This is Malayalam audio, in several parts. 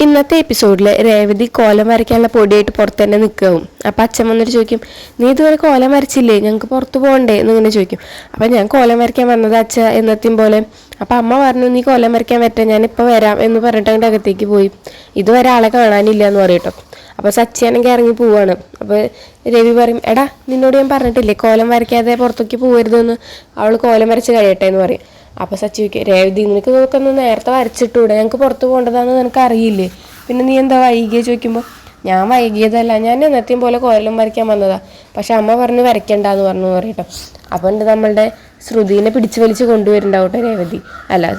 ഇന്നത്തെ എപ്പിസോഡിൽ രേവതി കോലം വരയ്ക്കാനുള്ള പൊടിയായിട്ട് പുറത്ത് തന്നെ നിൽക്കും. അപ്പം അച്ഛൻ വന്നിട്ട് ചോദിക്കും, നീ ഇതുവരെ കോലം വരച്ചില്ലേ, ഞങ്ങൾക്ക് പുറത്ത് പോകണ്ടേ എന്നിങ്ങനെ ചോദിക്കും. അപ്പം ഞാൻ കോലം വരയ്ക്കാൻ വന്നത് അച്ഛ എന്നത്തെയും പോലെ. അപ്പം അമ്മ പറഞ്ഞു, നീ കോലം വരയ്ക്കാൻ പറ്റാം, ഞാനിപ്പോൾ വരാം എന്ന് പറഞ്ഞിട്ട് അതിൻ്റെ അകത്തേക്ക് പോയി. ഇതുവരെ ആളെ കാണാനില്ല എന്ന് പറയട്ടോ. അപ്പോൾ സച്ചിയാണെങ്കിൽ ഇറങ്ങി പോവാണ്. അപ്പോൾ രവി പറയും, എടാ നിന്നോട് ഞാൻ പറഞ്ഞിട്ടില്ലേ കോലം വരയ്ക്കാതെ പുറത്തേക്ക് പോകരുതെന്ന്, അവൾ കോലം വരച്ച് കഴിയട്ടെ എന്ന് പറയും. അപ്പോൾ സച്ചി ചോദിക്കും, രേവതി നിനക്ക് നോക്കൊന്ന് നേരത്തെ വരച്ചിട്ടൂടെ, ഞങ്ങൾക്ക് പുറത്ത് പോകേണ്ടതാണെന്ന് നിനക്ക് അറിയില്ലേ, പിന്നെ നീ എന്താ വൈകിയ ചോദിക്കുമ്പോൾ, ഞാൻ വൈകിയതല്ല, ഞാൻ എന്നത്തെയും പോലെ കോലം വരയ്ക്കാൻ വന്നതാ, പക്ഷെ അമ്മ പറഞ്ഞ് വരയ്ക്കണ്ടെന്ന് പറഞ്ഞു പറയട്ടോ. അപ്പോൾ ഉണ്ട് നമ്മളുടെ ശ്രുതിനെ പിടിച്ച് വലിച്ച് കൊണ്ടുവരുന്നുണ്ടാവട്ടെ രേവതി, അല്ല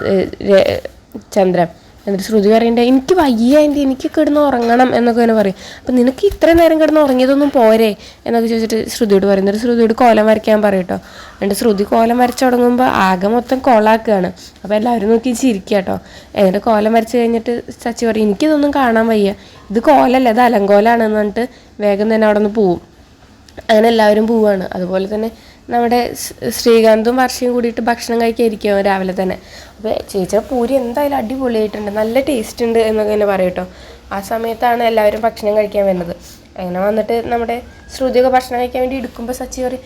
ചന്ദ്രൻ. എന്നിട്ട് ശ്രുതി പറയണ്ടേ, എനിക്ക് വയ്യ എൻ്റെ, എനിക്ക് കിടന്ന് ഉറങ്ങണം എന്നൊക്കെ തന്നെ പറയും. അപ്പം നിനക്ക് ഇത്രയും നേരം കിടന്ന് ഉറങ്ങിയതൊന്നും പോരെ എന്നൊക്കെ ചോദിച്ചിട്ട് ശ്രുതിയോട് പറയും. എന്നിട്ട് ശ്രുതിയോട് കോലം വരയ്ക്കാൻ പറയും കേട്ടോ. എന്നിട്ട് ശ്രുതി കോലം വരച്ച് തുടങ്ങുമ്പോൾ ആകെ മൊത്തം കോളാക്കുകയാണ്. അപ്പോൾ എല്ലാവരും നോക്കി ചിരിക്കുക കേട്ടോ. എന്നിട്ട് കോലം വരച്ച് കഴിഞ്ഞിട്ട് സച്ചി പറയും, എനിക്കിതൊന്നും കാണാൻ വയ്യ, ഇത് കോലല്ല, ഇത് അലങ്കോലാണെന്ന് പറഞ്ഞിട്ട് വേഗം തന്നെ അവിടെ നിന്ന് പോവും. അങ്ങനെ എല്ലാവരും പോവുകയാണ്. അതുപോലെ തന്നെ നമ്മുടെ ശ്രീകാന്തും വർഷയും കൂടിയിട്ട് ഭക്ഷണം കഴിക്കാതിരിക്കും രാവിലെ തന്നെ. അപ്പോൾ ചേച്ചിയുടെ പൂരി എന്തായാലും അടിപൊളിയായിട്ടുണ്ട്, നല്ല ടേസ്റ്റ് ഉണ്ട് എന്നൊക്കെ തന്നെ പറയും കേട്ടോ. ആ സമയത്താണ് എല്ലാവരും ഭക്ഷണം കഴിക്കാൻ വരുന്നത്. അങ്ങനെ വന്നിട്ട് നമ്മുടെ ശ്രുതിയൊക്കെ ഭക്ഷണം കഴിക്കാൻ വേണ്ടി എടുക്കുമ്പോൾ സച്ചി പറയും,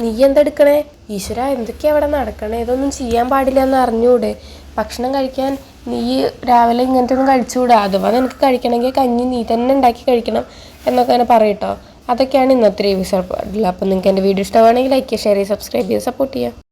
നീ എന്താ എടുക്കണേ, ഈശ്വര എന്തൊക്കെയാണ് അവിടെ നടക്കണേ, ഇതൊന്നും ചെയ്യാൻ പാടില്ല എന്ന് അറിഞ്ഞൂടെ, ഭക്ഷണം കഴിക്കാൻ നീ രാവിലെ ഇങ്ങനത്തെ ഒന്നും കഴിച്ചുകൂടാ, അഥവാ നിനക്ക് കഴിക്കണമെങ്കിൽ കഞ്ഞി നീ തന്നെ ഉണ്ടാക്കി കഴിക്കണം എന്നൊക്കെ തന്നെ പറയും കേട്ടോ. അതൊക്കെയാണ് ഇന്നത്തെ എപ്പിസോഡ്. അപ്പം നിങ്ങൾക്ക് എൻ്റെ വീഡിയോ ഇഷ്ടമാണെങ്കിൽ ലൈക്ക് ചെയ്യുക, ഷെയർ ചെയ്യുക, സബ്സ്ക്രൈബ് ചെയ്യുക, സപ്പോർട്ട് ചെയ്യുക.